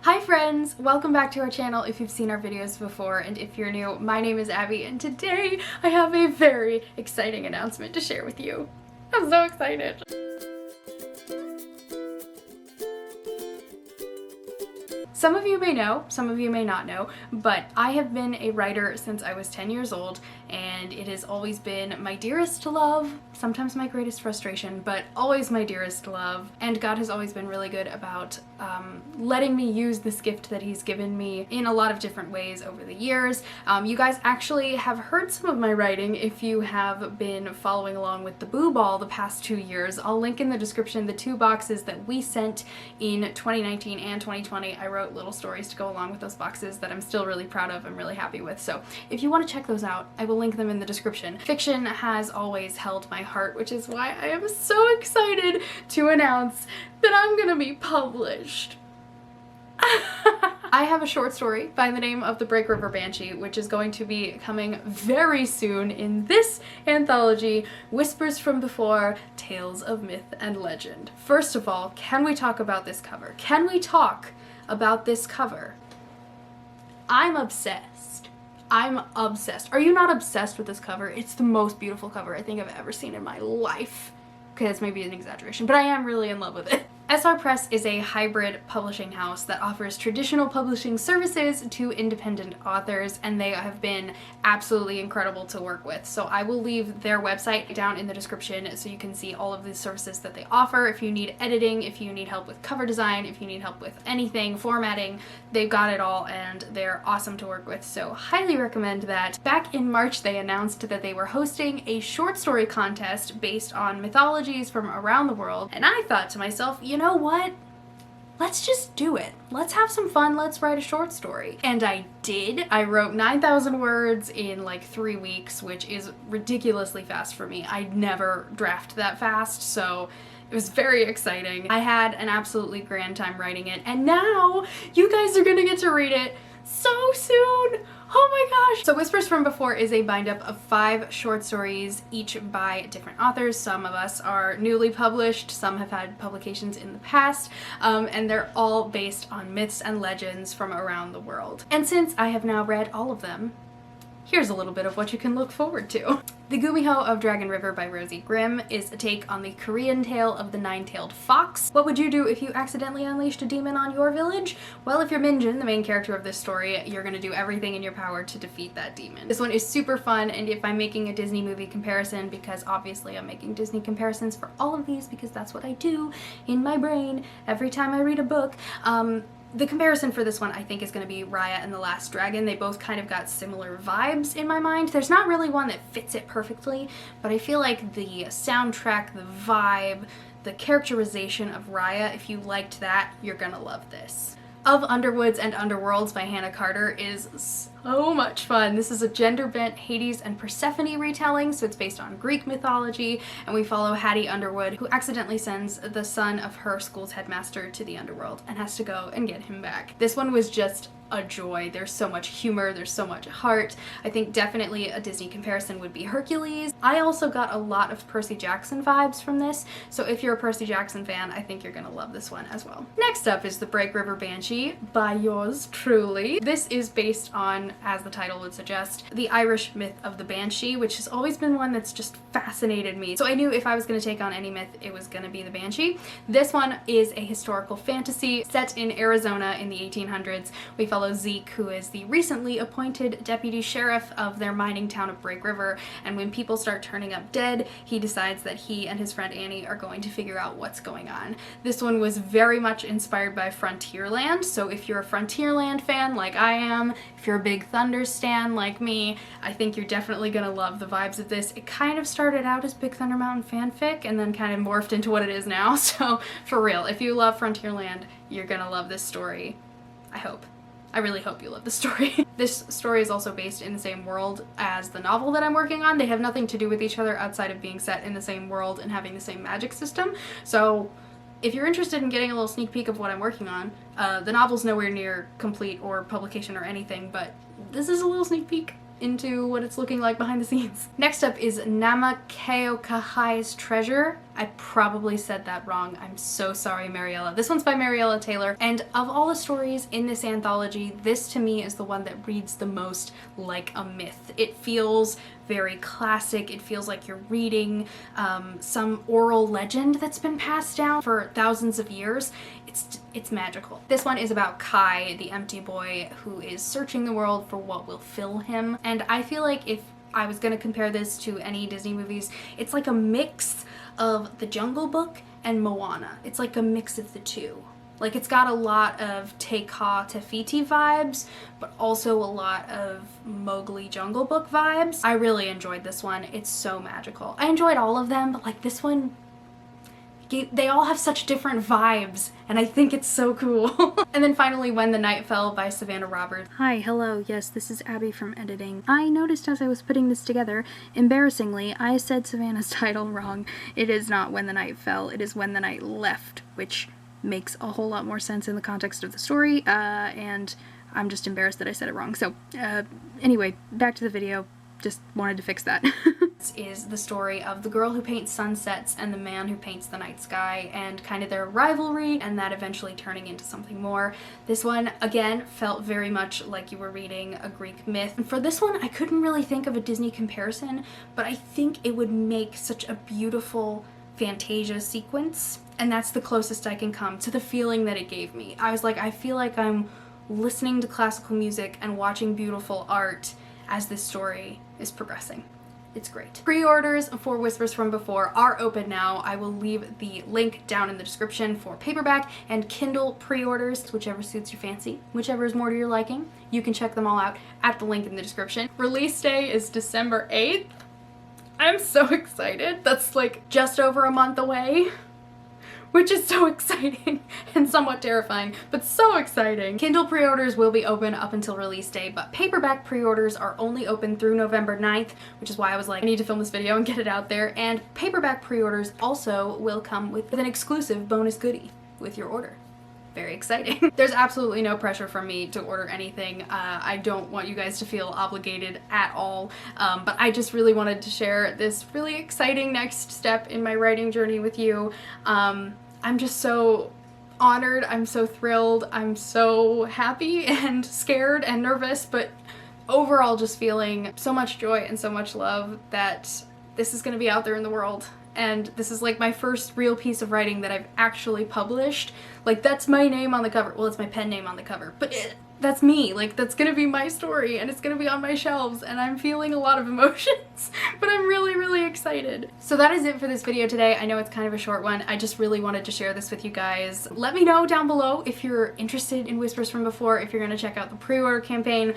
Hi friends! Welcome back to our channel if you've seen our videos before, and if you're new, my name is Abby and today I have a very exciting announcement to share with you. I'm so excited! Some of you may know, some of you may not know, but I have been a writer since I was 10 years old, and it has always been my dearest love, sometimes my greatest frustration, but always my dearest love. And God has always been really good about letting me use this gift that He's given me in a lot of different ways over the years. You guys actually have heard some of my writing if you have been following along with the Boo Ball the past 2 years. I'll link in the description the 2 boxes that we sent in 2019 and 2020. I wrote little stories to go along with those boxes that I'm still really proud of and really happy with. So if you want to check those out, I will link them in the description. Fiction has always held my heart, which is why I am so excited to announce that I'm gonna be published. I have a short story by the name of The Break River Banshee, which is going to be coming very soon in this anthology, Whispers from Before, Tales of Myth and Legend. First of all, can we talk about this cover? Can we talk about this cover? I'm obsessed. I'm obsessed. Are you not obsessed with this cover? It's the most beautiful cover I think I've ever seen in my life. Okay, that's maybe an exaggeration, but I am really in love with it. SR Press is a hybrid publishing house that offers traditional publishing services to independent authors, and they have been absolutely incredible to work with. So I will leave their website down in the description so you can see all of the services that they offer. If you need editing, if you need help with cover design, if you need help with anything, formatting, they've got it all and they're awesome to work with. So highly recommend that. Back in March, they announced that they were hosting a short story contest based on mythologies from around the world, and I thought to myself, you know what? Let's just do it. Let's have some fun. Let's write a short story. And I did. I wrote 9,000 words in like 3 weeks, which is ridiculously fast for me. I never draft that fast, so it was very exciting. I had an absolutely grand time writing it, and now you guys are gonna get to read it so soon. Oh my gosh! So Whispers from Before is a bind-up of 5 short stories, each by different authors. Some of us are newly published, some have had publications in the past, and they're all based on myths and legends from around the world. And since I have now read all of them, here's a little bit of what you can look forward to. The Gumiho of Dragon River by Rosie Grimm is a take on the Korean tale of the nine-tailed fox. What would you do if you accidentally unleashed a demon on your village? Well, if you're Minjin, the main character of this story, you're gonna do everything in your power to defeat that demon. This one is super fun, and if I'm making a Disney movie comparison, because obviously I'm making Disney comparisons for all of these because that's what I do in my brain every time I read a book, the comparison for this one I think is going to be Raya and the Last Dragon. They both kind of got similar vibes in my mind. There's not really one that fits it perfectly, but I feel like the soundtrack, the vibe, the characterization of Raya, if you liked that, you're gonna love this. Of Underwoods and Underworlds by Hannah Carter is so much fun. This is a gender-bent Hades and Persephone retelling, so it's based on Greek mythology, and we follow Hattie Underwood, who accidentally sends the son of her school's headmaster to the underworld and has to go and get him back. This one was just a joy. There's so much humor, there's so much heart. I think definitely a Disney comparison would be Hercules. I also got a lot of Percy Jackson vibes from this, so if you're a Percy Jackson fan, I think you're gonna love this one as well. Next up is The Break River Banshee by yours truly. This is based on, as the title would suggest, the Irish myth of the Banshee, which has always been one that's just fascinated me. So I knew if I was gonna take on any myth, it was gonna be the Banshee. This one is a historical fantasy set in Arizona in the 1800s. We follow Zeke, who is the recently appointed deputy sheriff of their mining town of Break River, and when people start turning up dead, he decides that he and his friend Annie are going to figure out what's going on. This one was very much inspired by Frontierland, so if you're a Frontierland fan like I am, if you're a big Thunder stan like me, I think you're definitely gonna love the vibes of this. It kind of started out as Big Thunder Mountain fanfic and then kind of morphed into what it is now, so for real, if you love Frontierland, you're gonna love this story. I hope. I really hope you love the story. This story is also based in the same world as the novel that I'm working on. They have nothing to do with each other outside of being set in the same world and having the same magic system. So if you're interested in getting a little sneak peek of what I'm working on, the novel's nowhere near complete or publication or anything, but this is a little sneak peek into what it's looking like behind the scenes. Next up is Nama Keokahai's Treasure I probably said that wrong. I'm so sorry, Mariella. This one's by Mariella Taylor, and of all the stories in this anthology, this to me is the one that reads the most like a myth. It feels very classic. It feels like you're reading some oral legend that's been passed down for thousands of years. It's magical. This one is about Kai, the empty boy who is searching the world for what will fill him, and I feel like if I was gonna compare this to any Disney movies, it's like a mix of The Jungle Book and Moana. It's like a mix of the two. Like, it's got a lot of Te Ka Te Fiti vibes, but also a lot of Mowgli Jungle Book vibes. I really enjoyed this one. It's so magical. I enjoyed all of them, but like this one, they all have such different vibes, and I think it's so cool. And then finally, When the Night Fell by Savannah Roberts. Hi, hello, yes, this is Abby from editing. I noticed as I was putting this together, embarrassingly, I said Savannah's title wrong. It is not When the Night Fell, it is When the Night Left, which makes a whole lot more sense in the context of the story, and I'm just embarrassed that I said it wrong. So, anyway, back to the video. Just wanted to fix that. This is the story of the girl who paints sunsets and the man who paints the night sky, and kind of their rivalry, and that eventually turning into something more. This one, again, felt very much like you were reading a Greek myth. And for this one, I couldn't really think of a Disney comparison, but I think it would make such a beautiful Fantasia sequence, and that's the closest I can come to the feeling that it gave me. I was like, I feel like I'm listening to classical music and watching beautiful art as this story is progressing. It's great. Pre-orders for Whispers from Before are open now. I will leave the link down in the description for paperback and Kindle pre-orders, whichever suits your fancy, whichever is more to your liking. You can check them all out at the link in the description. Release day is December 8th. I'm so excited. That's like just over a month away, which is so exciting and somewhat terrifying, but so exciting. Kindle pre-orders will be open up until release day, but paperback pre-orders are only open through November 9th, which is why I was like, I need to film this video and get it out there. And paperback pre-orders also will come with an exclusive bonus goodie with your order. Very exciting. There's absolutely no pressure from me to order anything. I don't want you guys to feel obligated at all, but I just really wanted to share this really exciting next step in my writing journey with you. I'm just so honored, I'm so thrilled, I'm so happy and scared and nervous, but overall just feeling so much joy and so much love that this is gonna be out there in the world. And this is like my first real piece of writing that I've actually published. Like, that's my name on the cover. Well, it's my pen name on the cover, but that's me. Like, that's gonna be my story, and it's gonna be on my shelves, and I'm feeling a lot of emotions, but I'm really, really excited. So that is it for this video today. I know it's kind of a short one. I just really wanted to share this with you guys. Let me know down below if you're interested in Whispers from Before, if you're gonna check out the pre-order campaign,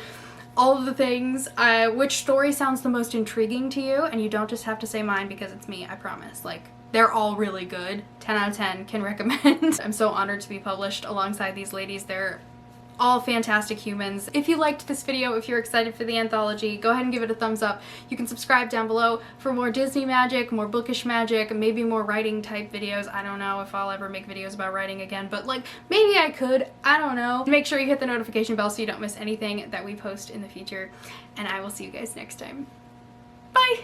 all of the things, which story sounds the most intriguing to you, and you don't just have to say mine because it's me, I promise. Like, they're all really good. 10 out of 10, can recommend. I'm so honored to be published alongside these ladies. They're all fantastic humans. If you liked this video, if you're excited for the anthology, go ahead and give it a thumbs up. You can subscribe down below for more Disney magic, more bookish magic, maybe more writing type videos. I don't know if I'll ever make videos about writing again, but like, maybe I could, I don't know. Make sure you hit the notification bell so you don't miss anything that we post in the future, and I will see you guys next time. Bye!